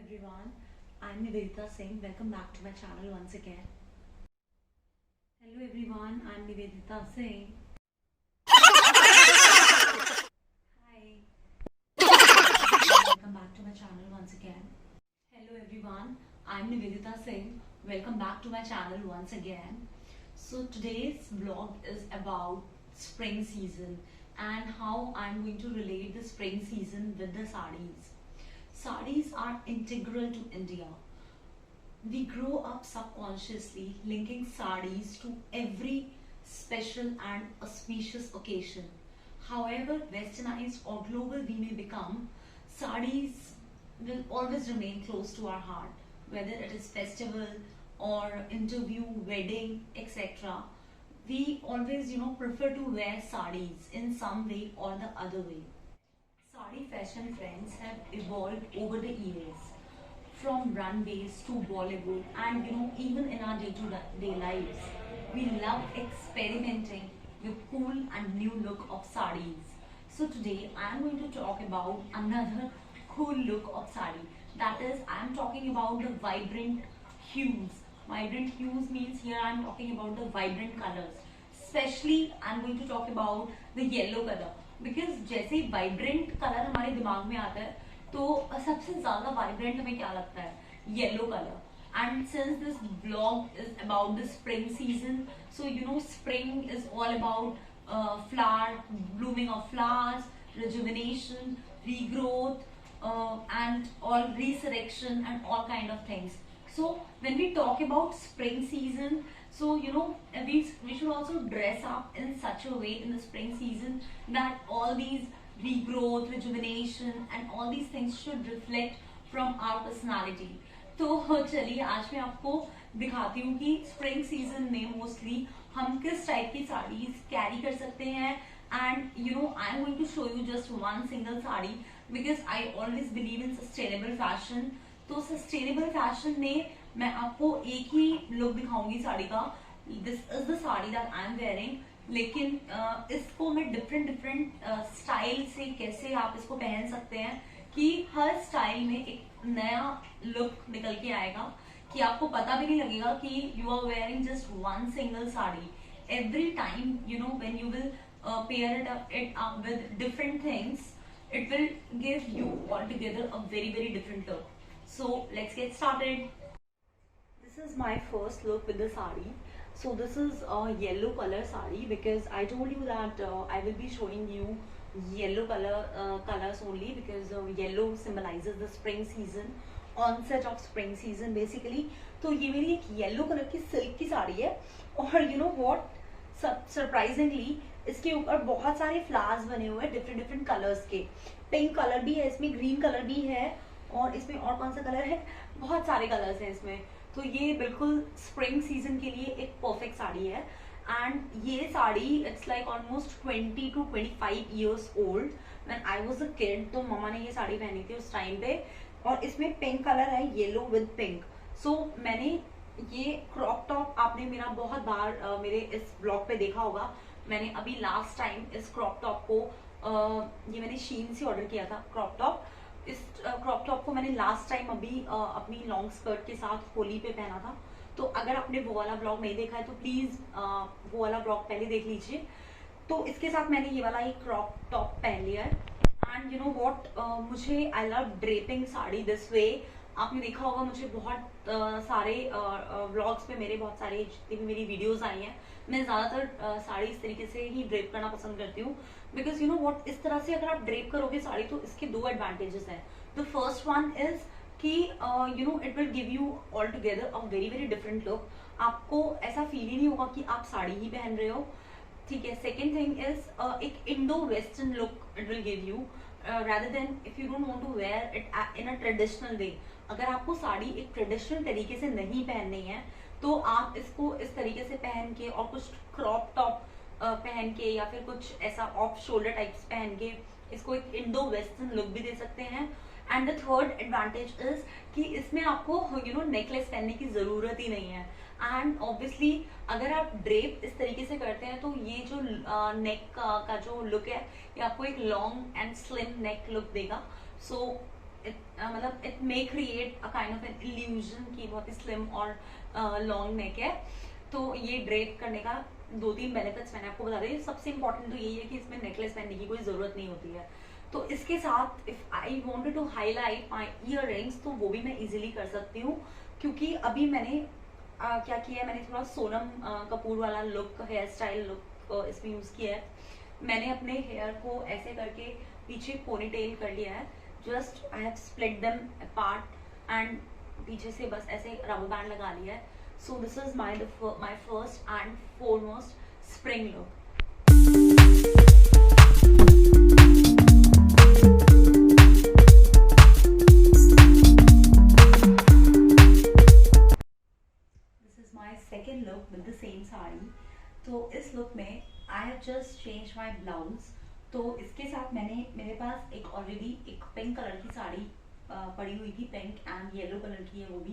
everyone, I'm Nivedita Singh. Welcome back to my channel once again. Hello everyone, I'm Nivedita Singh. Hi. Welcome back to my channel once again. Hello everyone, I'm Nivedita Singh. Welcome back to my channel once again. So today's vlog is about spring season and how I'm going to relate the spring season with the sarees. Sarees are integral to India. We grow up subconsciously linking sarees to every special and auspicious occasion. However westernized or global we may become, sarees will always remain close to our heart, whether it is festival or interview, wedding, etc. We always, prefer to wear sarees in some way or the other way. Sari fashion trends have evolved over the years, from runways to Bollywood, and even in our day-to-day lives. We love experimenting with cool and new look of sarees. So today I am going to talk about another cool look of sari. That is, I am talking about the vibrant hues. Vibrant hues means here I am talking about the vibrant colors. Especially I am going to talk about the yellow color. Because जैसे ही vibrant colour हमारे दिमाग में आता है तो सबसे ज्यादा vibrant हमें क्या लगता है yellow colour and since this blog is about the spring season so spring is all about flower blooming of flowers rejuvenation regrowth and all resurrection and all kind of things. So when we talk about spring season, so we should also dress up in such a way in the spring season that all these regrowth, rejuvenation and all these things should reflect from our personality. तो चलिए आज मैं आपको दिखाती हूँ कि spring season में mostly हम किस टाइप की साड़ीज कैरी कर सकते हैं and I am going to show you just one single sari because I always believe in sustainable fashion. तो सस्टेनेबल फैशन में मैं आपको एक ही लुक दिखाऊंगी साड़ी का. This is the sari that I am wearing. लेकिन इसको मैं डिफरेंट स्टाइल से कैसे आप इसको पहन सकते हैं कि हर स्टाइल में एक नया लुक निकल के आएगा कि आपको पता भी नहीं लगेगा कि you are wearing just one single sari. Every time when you will pair it up with different things, it will give you altogether a very different look. So let's get started. This is my first look with the sari. So this is a yellow color sari because I told you that I will be showing you yellow colors only because yellow symbolizes the spring season, onset of spring season basically. तो ये मेरी एक yellow colour की silk की साड़ी है और what surprisingly इसके ऊपर बहुत सारे फ्लावर्स बने हुए हैं डिफरेंट कलर्स के. पिंक कलर भी है इसमें, ग्रीन कलर भी है और इसमें और कौन सा कलर है, बहुत सारे कलर्स हैं इसमें. तो ये बिल्कुल स्प्रिंग सीजन के लिए एक परफेक्ट साड़ी है. एंड ये sari it's like almost 20 to 25 years old when I was a kid. तो मम्मा ने ये साड़ी पहनी थी उस टाइम पे और इसमें पिंक कलर है, येलो विद पिंक. सो मैंने ये क्रॉप टॉप आपने मेरा बहुत बार मेरे इस ब्लॉग पे देखा होगा. मैंने अभी लास्ट टाइम इस क्रॉप टॉप को ये मैंने शीन से ऑर्डर किया था क्रॉप टॉप. इस क्रॉप टॉप को मैंने लास्ट टाइम अभी अपनी लॉन्ग स्कर्ट के साथ होली पे पहना था. तो अगर आपने वो वाला ब्लॉग नहीं देखा है तो प्लीज वो वाला ब्लॉग पहले देख लीजिए. तो इसके साथ मैंने ये वाला एक क्रॉप टॉप पहन लिया है. एंड यू नो व्हाट, मुझे I love draping sari this way. आपने देखा होगा मुझे बहुत सारे व्लॉग्स पे मेरे बहुत सारे जितनी भी मेरी वीडियोस आई हैं मैं ज्यादातर साड़ी इस तरीके से ही ड्रेप करना पसंद करती हूँ बिकॉज व्हाट, इस तरह से अगर आप ड्रेप करोगे साड़ी तो इसके दो एडवांटेजेस हैं. द फर्स्ट वन इज कि it will give you all together a very different look. आपको ऐसा फील ही नहीं होगा कि आप साड़ी ही पहन रहे हो. ठीक है. सेकेंड थिंग इज एक Indo western look it will give you rather than if you don't want to wear it in a traditional way. अगर आपको साड़ी एक ट्रेडिशनल तरीके से नहीं पहननी है तो आप इसको इस तरीके से पहन के और कुछ क्रॉप टॉप पहन के या फिर कुछ ऐसा ऑफ शोल्डर टाइप्स पहन के इसको एक इंडो वेस्टर्न लुक भी दे सकते हैं. And the third advantage is कि इसमें आपको नेकलेस पहनने की जरूरत ही नहीं है. एंड ऑब्वियसली अगर आप ड्रेप इस तरीके से करते हैं तो ये जो नेक का जो लुक है ये आपको एक long and slim neck look देगा. सो मतलब it may create a kind of an illusion कि बहुत ही स्लिम और लॉन्ग नेक है। तो ये ड्रेप करने का 2-3 बेनिफिट्स मैंने आपको बता दी। सबसे इंपॉर्टेंट तो यही है कि इसमें नेकलेस पहनने की कोई जरूरत नहीं होती है। तो इसके साथ if I wanted to highlight my earrings तो वो भी मैं इजीली कर सकती हूँ, क्योंकि अभी मैंने क्या किया है, मैंने थोड़ा सोनम कपूर वाला लुक, हेयर स्टाइल लुक इसमें यूज किया है। मैंने अपने हेयर को ऐसे करके पीछे पोनीटेल कर लिया है। Just I have split them apart and पीछे से बस ऐसे रबर बैंड लगा लिया है। सो this is my first and foremost spring look. Second look with the same sari. तो इस लुक में I have just change my blouse. तो इसके साथ मेरे पास ऑलरेडी एक पिंक कलर की साड़ी पड़ी हुई थी, पिंक एंड येलो कलर की है वो भी,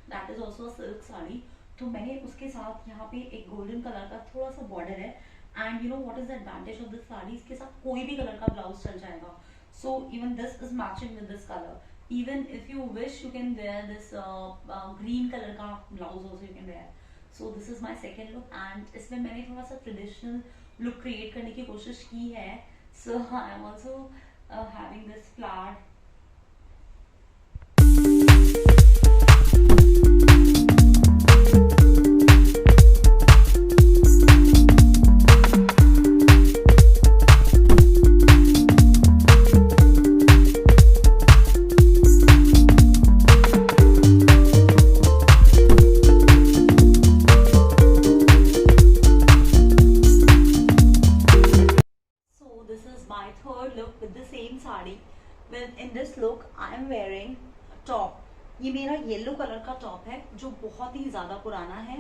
that is also silk sari. तो मैंने उसके साथ यहाँ पे एक गोल्डन कलर का थोड़ा सा बॉर्डर है, and you know what is the advantage of this sari, इसके साथ कोई भी कलर का ब्लाउज चल जाएगा। So even this is matching with this colour. Even if you wish you can wear this green colour का blouse also you can wear. So this is my second look, and इसमें मैंने थोड़ा सा traditional look create करने की कोशिश की है। So I am also having this flower. My third look with the same sari. With in this look I am wearing top। ये मेरा येलो कलर का टॉप है जो बहुत ही ज्यादा पुराना है,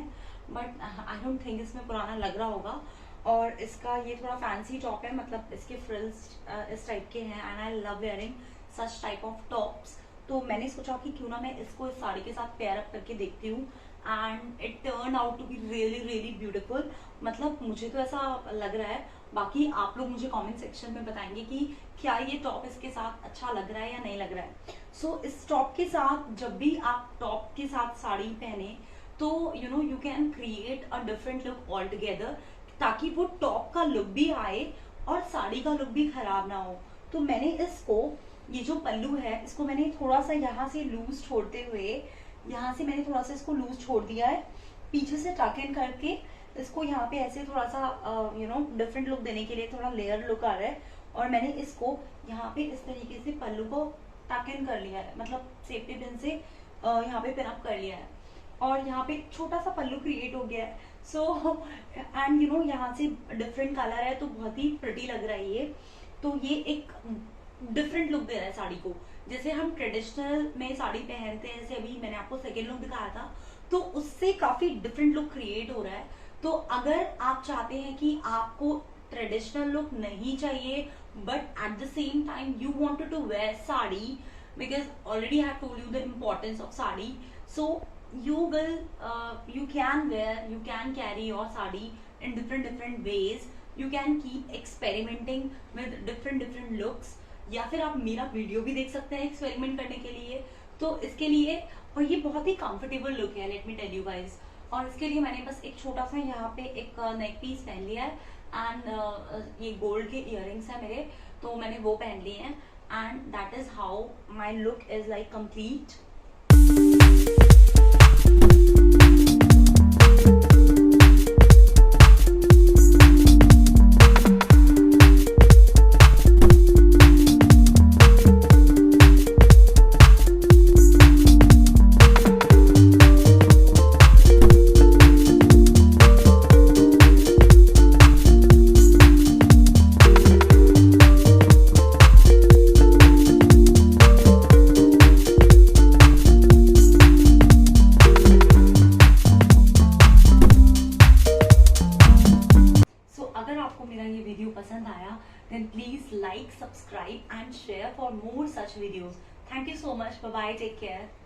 बट आई डोंट थिंक इसमें पुराना लग रहा होगा। और इसका ये थोड़ा फैंसी टॉप है, मतलब इसके फ्रिल्स इस टाइप के हैं, and I love wearing such type of tops. तो मैंने सोचा कि क्यों ना मैं इसको इस साड़ी के साथ पेयर अप करके देखती हूँ, and it turn out to be really really beautiful. मतलब मुझे तो ऐसा लग रहा है, बाकी आप लोग मुझे कमेंट सेक्शन में बताएंगे कि क्या ये टॉप इसके साथ अच्छा लग रहा है या नहीं लग रहा है। सो इस टॉप के साथ जब भी आप टॉप के साथ साड़ी पहने तो you know you can create a different look all together, ताकि वो टॉप का लुक भी आए और साड़ी का लुक भी खराब ना हो। तो मैंने इसको, ये जो पल्लू है इसको मैंने थोड़ा सा यहाँ से लूज छोड़ते हुए, यहाँ से मैंने थोड़ा सा इसको लूज छोड़ दिया है, पीछे से टक इन करके इसको यहाँ पे ऐसे थोड़ा सा यू नो डिफरेंट लुक देने के लिए थोड़ा लेयर लुक आ रहा है। और मैंने इसको यहाँ पे इस तरीके से पल्लू को टक इन कर लिया है, मतलब सेफ्टी पिन से यहाँ पे पिन अप कर लिया है, और यहाँ पे छोटा सा पल्लू क्रिएट हो गया है। सो एंड यू नो यहाँ से डिफरेंट कलर है तो बहुत ही प्रिटी लग रहा है ये। तो ये एक डिफरेंट लुक दे रहा है साड़ी को। जैसे हम ट्रेडिशनल में साड़ी पहनते हैं, जैसे अभी मैंने आपको सेकेंड लुक दिखाया था, तो उससे काफी डिफरेंट लुक क्रिएट हो रहा है। तो अगर आप चाहते हैं कि आपको ट्रेडिशनल लुक नहीं चाहिए but at the same time you wanted to wear sari, because already I have told you the importance of sari, so you can carry your sari in different ways. You can keep experimenting with different looks, या फिर आप मेरा video भी देख सकते हैं experiment करने के लिए। तो इसके लिए, और ये बहुत ही कंफर्टेबल लुक है, let me tell you guys. और इसके लिए मैंने बस एक छोटा सा यहाँ पे एक नेक पीस पहन लिया है, एंड ये गोल्ड के इयररिंग्स है मेरे, तो मैंने वो पहन लिए हैं, and that is how my look is like complete. पसंद आया then please like, subscribe and share for more such videos. Thank you so much. Bye bye. Take care.